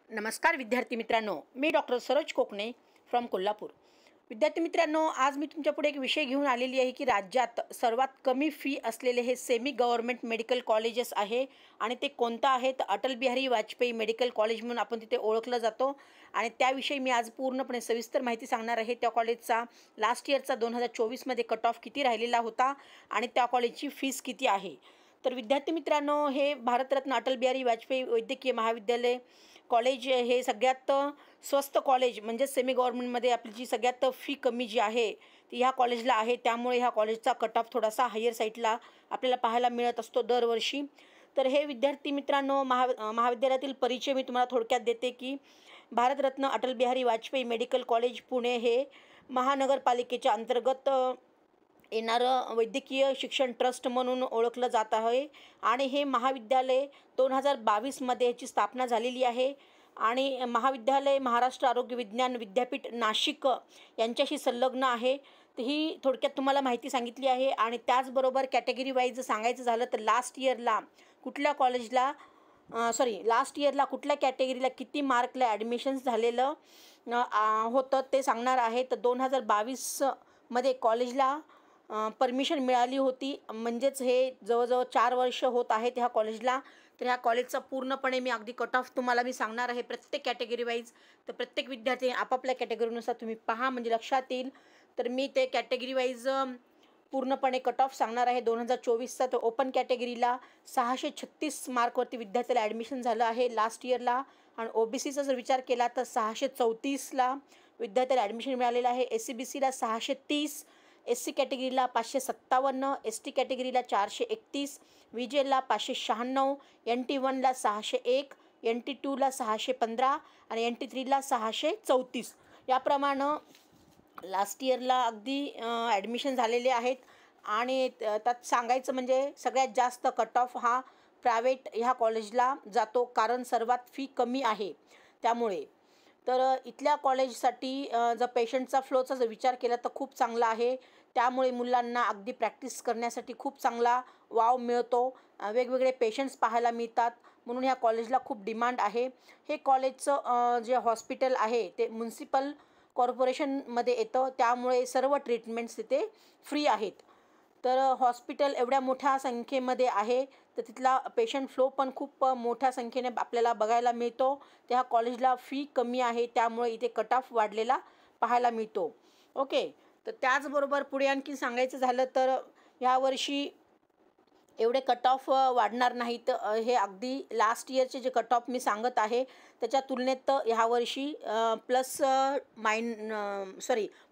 नमस्कार विद्यार्थी मित्रांनो, मी डॉक्टर सरोज कोकणे फ्रॉम कोल्हापूर। विद्यार्थी मित्रांनो, आज मी तुमच्यापुढे एक विषय घेऊन आलेली आहे की राज्यात सर्वात कमी फी असलेले हे सेमी गव्हर्नमेंट मेडिकल कॉलेजेस आहे आणि ते कोणतं आहे तर अटल बिहारी वाजपेयी मेडिकल कॉलेज म्हणून आपण तिथे ओळखलं जातो आणि त्याविषयी मी आज पूर्णपणे सविस्तर माहिती सांगणार आहे। त्या कॉलेजचा लास्ट इयरचा 2024 मध्ये कट ऑफ किती राहिलेला होता आणि त्या कॉलेजची फीस किती आहे। तर विद्यार्थी मित्रांनो, हे भारतरत्न अटल बिहारी वाजपेयी वैद्यकीय महाविद्यालय कॉलेज हे सगळ्यात स्वस्त कॉलेज म्हणजे सेमी गव्हर्नमेंटमध्ये आपली जी सगळ्यात फी कमी जी आहे ती ह्या कॉलेजला आहे। त्यामुळे ह्या कॉलेजचा कट ऑफ थोडासा हायर साईडला आपल्याला पाहायला मिळत असतो दरवर्षी। तर हे विद्यार्थी मित्रांनो, महाविद्यालयातील परिचय मी तुम्हाला थोडक्यात देते की भारतरत्न अटल बिहारी वाजपेयी मेडिकल कॉलेज पुणे हे महानगरपालिकेच्या अंतर्गत येणारं वैद्यकीय शिक्षण ट्रस्ट म्हणून ओळखलं जात आहे आणि हे महाविद्यालय 2022 मध्ये याची स्थापना झालेली आहे आणि महाविद्यालय महाराष्ट्र आरोग्य विज्ञान विद्यापीठ नाशिक यांच्याशी संलग्न आहे। तर ही थोडक्यात तुम्हाला माहिती सांगितली आहे आणि त्याचबरोबर कॅटेगरी वाईज सांगायचं झालं तर लास्ट इयरला कुठल्या कॅटेगरीला किती मार्कला ॲडमिशन्स झालेलं होतं ते सांगणार आहे। तर 2022 मध्ये कॉलेजला परमिशन मिळाली होती, म्हणजेच हे जवळजवळ 4 वर्ष होत आहेत ह्या कॉलेजला। तर ह्या कॉलेजचा पूर्णपणे मी अगदी कट ऑफ तुम्हाला सांगणार आहे प्रत्येक कॅटेगरी वाईज। तर प्रत्येक विद्यार्थी आपापल्या कॅटेगरीनुसार तुम्ही पहा म्हणजे लक्षात येईल। तर मी ते कॅटेगरी वाईज पूर्णपणे कट ऑफ सांगणार आहे 2024चा। तर ओपन कॅटेगरीला 636 मार्कवरती विद्यार्थ्याला ॲडमिशन झालं आहे लास्ट इयरला आणि OBCचा जर विचार केला तर 634ला विद्यार्थ्याला ॲडमिशन मिळालेलं आहे। SCBCला 630, SC कॅटेगरीला 557, ST कॅटेगरीला 431, VGLला 596, NT1ला 601, NT2ला 615 आणि NT3ला 634 याप्रमाणे लास्ट इयरला अगदी ॲडमिशन झालेले आहेत। आणि त्यात सांगायचं म्हणजे सगळ्यात जास्त कट ऑफ हा प्रायव्हेट ह्या कॉलेजला जातो कारण सर्वात फी कमी आहे त्यामुळे। तर इथल्या कॉलेजसाठी जर पेशंटचा फ्लोचा जर विचार केला तर खूप चांगला आहे, त्यामुळे मुलांना अगदी प्रॅक्टिस करण्यासाठी खूप चांगला वाव मिळतो, वेगवेगळे पेशंट्स पाहायला मिळतात म्हणून ह्या कॉलेजला खूप डिमांड आहे। हे कॉलेजचं जे हॉस्पिटल आहे ते म्युन्सिपल कॉर्पोरेशनमध्ये येतं, त्यामुळे सर्व ट्रीटमेंट्स तिथे फ्री आहेत। तर हॉस्पिटल एवढ्या मोठ्या संख्येमध्ये आहे तर तिथला पेशंट फ्लो पण खूप मोठ्या संख्येने आपल्याला बघायला मिळतो। त्या कॉलेजला फी कमी आहे त्यामुळे इथे कट ऑफ वाढलेला पाहायला मिळतो। ओके, तर त्याचबरोबर पुढे आणखी सांगायचं झालं तर यावर्षी एवढे कट ऑफ वाढणार नाहीत। हे अगदी लास्ट इयरचे जे कट ऑफ मी सांगत आहे त्याच्या तुलनेत ह्यावर्षी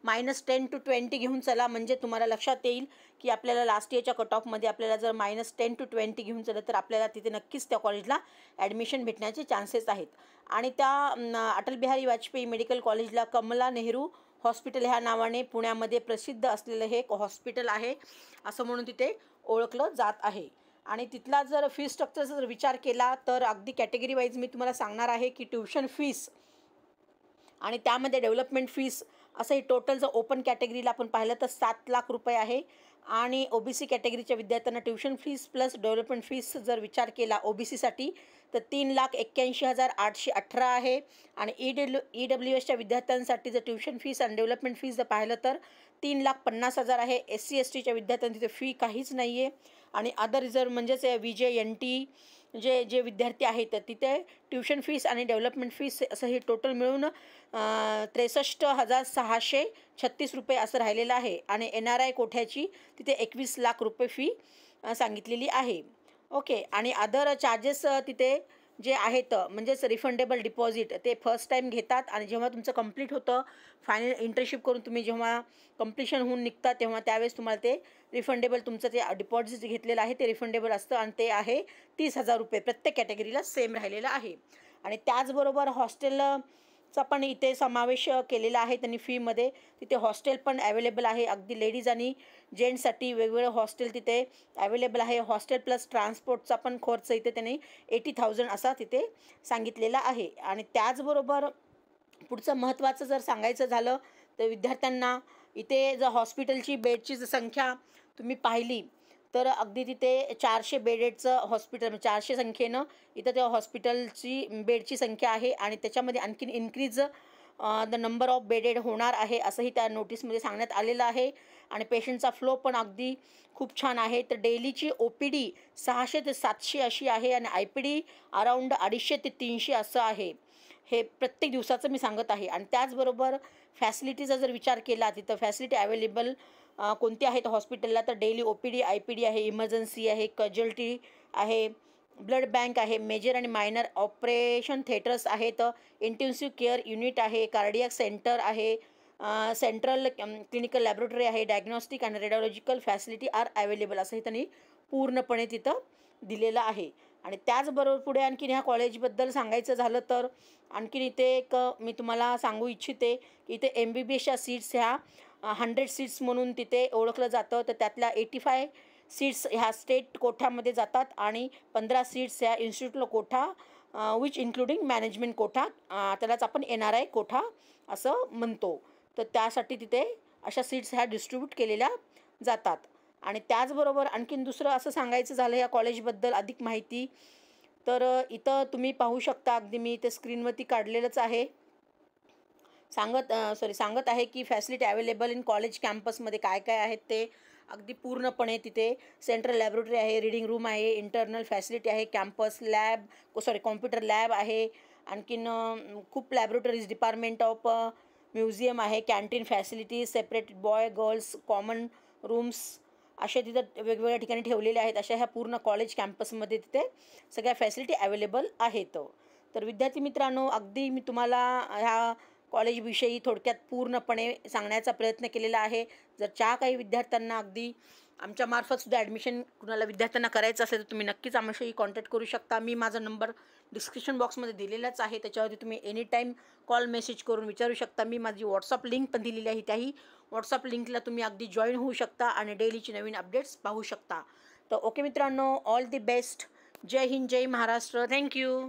-10 to 20 घेऊन चला म्हणजे तुम्हाला लक्षात येईल की आपल्याला लास्ट इयरच्या कट ऑफमध्ये आपल्याला जर -10 to 20 घेऊन चला तर आपल्याला तिथे नक्कीच त्या कॉलेजला ॲडमिशन भेटण्याचे चान्सेस आहेत। आणि त्या अटल बिहारी वाजपेयी मेडिकल कॉलेजला कमला नेहरू हॉस्पिटल ह्या नावाने पुण्यामध्ये प्रसिद्ध असलेलं हे एक हॉस्पिटल आहे असं म्हणून तिथे ओळखलं जात आहे। आणि तिथला जर फी स्ट्रक्चरचा जर विचार केला तर अगदी कॅटेगरी वाईज मी तुम्हाला सांगणार आहे की ट्युशन फीस आणि त्यामध्ये डेव्हलपमेंट फीस असं हे टोटल जर ओपन कॅटेगरीला आपण पाहिलं तर 7 लाख रुपये आहे आणि OBC कॅटेगरीच्या विद्यार्थ्यांना tuition fees plus development fees जर विचार केला OBCसाठी तर 3,81,818 आहे आणि EWSच्या विद्यार्थ्यांसाठी जर ट्युशन फीस आणि डेव्हलपमेंट फीस जर पाहिलं तर 3,50,000 आहे। SC STच्या विद्यार्थ्यांची तिथे फी काहीच नाही आहे आणि अदर रिझर्व म्हणजेच VJ NT जे विद्यार्थी आहेत तर तिथे ट्युशन फीस आणि डेव्हलपमेंट फीस असं हे टोटल मिळून 63,636 रुपये असं राहिलेलं आहे आणि NRI कोठ्याची तिथे 21 लाख रुपये फी सांगितलेली आहे। ओके, आणि अदर चार्जेस तिथे जे आहेत म्हणजेच रिफंडेबल डिपॉझिट ते फर्स्ट टाईम घेतात आणि जेव्हा तुमचं कंप्लीट होतं फायनल इंटर्नशिप करून तुम्ही जेव्हा कंप्लीशन होऊन निघता तेव्हा त्यावेळेस तुम्हाला ते रिफंडेबल तुमचं ते डिपॉझिट घेतलेलं आहे ते रिफंडेबल असतं आणि ते आहे 30,000 रुपये प्रत्येक कॅटेगरीला सेम राहिलेलं आहे। आणि त्याचबरोबर हॉस्टेलचा पण इथे समावेश केलेला आहे त्यांनी फीमध्ये। तिथे हॉस्टेल पण अवेलेबल आहे, अगदी लेडीज आणि जेंट्ससाठी वेगवेगळे हॉस्टेल तिथे अवेलेबल आहे। हॉस्टेल प्लस ट्रान्सपोर्टचा पण खर्च इथे त्यांनी 80,000 असा तिथे सांगितलेला आहे। आणि त्याचबरोबर पुढचं महत्त्वाचं जर सांगायचं झालं तर विद्यार्थ्यांना इथे जर हॉस्पिटलची बेडची जर संख्या तुम्ही पाहिली तर अगदी तिथे 400 बेडेडचं हॉस्पिटल, 400 संख्येनं इथं त्या हॉस्पिटलची बेडची संख्या आहे आणि त्याच्यामध्ये आणखीन increase the number of bedded होणार आहे असंही त्या नोटीसमध्ये सांगण्यात आलेलं आहे. आणि पेशंटचा फ्लो पण अगदी खूप छान आहे. तर डेलीची OPD 600 ते 700 अशी आहे आणि IPD अराउंड 250 ते 300 असं आहे. हे प्रत्येक दिवसाचं मी सांगत आहे. आणि त्याचबरोबर फॅसिलिटीचा जर विचार केला, तिथं फॅसिलिटी अवेलेबल कोणती आहेत हॉस्पिटलला, तर डेली OPD, IPD आहे, इमर्जन्सी आहे, कॅज्युअल्टी आहे, ब्लड बँक आहे, मेजर आणि मायनर ऑपरेशन थिएटर्स आहेत, इंटेन्सिव्ह केअर युनिट आहे, कार्डियाक सेंटर आहे, सेंट्रल क्लिनिकल लॅबोरेटरी आहे, डायग्नॉस्टिक आणि रेडिओलॉजिकल फॅसिलिटी आर अवेलेबल असंही त्यांनी पूर्णपणे तिथं दिलेलं आहे. आणि त्याचबरोबर पुढे आणखीन ह्या कॉलेजबद्दल सांगायचं झालं तर आणखीन इथे एक मी तुम्हाला सांगू इच्छिते की इथे MBBSच्या सीट्स ह्या 100 सीट्स म्हणून तिथे ओळखलं जातं. तर त्यातल्या 85 सीट्स ह्या स्टेट कोठामध्ये जातात आणि 15 सीट्स ह्या इन्स्टिट्यूटल कोठा विच इन्क्लुडिंग मॅनेजमेंट कोठा, त्यालाच आपण NRI कोठा असं म्हणतो. तर त्यासाठी तिथे अशा सीट्स ह्या डिस्ट्रीब्यूट केलेल्या जातात. आणि त्याचबरोबर आणखीन दुसरं असं सांगायचं झालं या कॉलेजबद्दल अधिक माहिती, तर इथं तुम्ही पाहू शकता, अगदी मी इथे स्क्रीनवरती काढलेलंच आहे, सांगत आहे की फॅसिलिटी अवेलेबल इन कॉलेज कॅम्पसमध्ये काय काय आहेत ते अगदी पूर्णपणे. तिथे सेंट्रल लॅबोरेटरी आहे, रीडिंग रूम आहे, इंटरनल फॅसिलिटी आहे, कॅम्पस लॅब कॉम्प्युटर लॅब आहे, आणखीन खूप लॅबोरेटरीज, डिपार्टमेंट ऑफ म्युझियम आहे, canteen facilities, separated boy girls common rooms अशा तिथं वेगवेगळ्या ठिकाणी ठेवलेल्या आहेत. अशा ह्या पूर्ण कॉलेज कॅम्पसमध्ये तिथे सगळ्या फॅसिलिटी अवेलेबल आहेत. तर विद्यार्थी मित्रांनो, अगदी मी तुम्हाला ह्या कॉलेजविषयी थोडक्यात पूर्णपणे सांगण्याचा प्रयत्न केलेला आहे. जर काही विद्यार्थ्यांना अगदी आमच्यामार्फतसुद्धा ॲडमिशन कुणाला विद्यार्थ्यांना करायचं असेल तर तुम्ही नक्कीच आम्हाशी कॉन्टॅक्ट करू शकता. मी माझा नंबर डिस्क्रिप्शन बॉक्समध्ये दिलेलाच आहे. त्याच्यावरती तुम्ही एनीटाईम कॉल मेसेज करून विचारू शकता. मी माझी व्हॉट्सअप लिंक पण दिलेली आहे. त्याही व्हॉट्सअप लिंकला तुम्ही अगदी जॉईन होऊ शकता आणि डेलीची नवीन अपडेट्स पाहू शकता. तर ओके मित्रांनो, ऑल दी बेस्ट. जय हिंद, जय महाराष्ट्र. थँक्यू.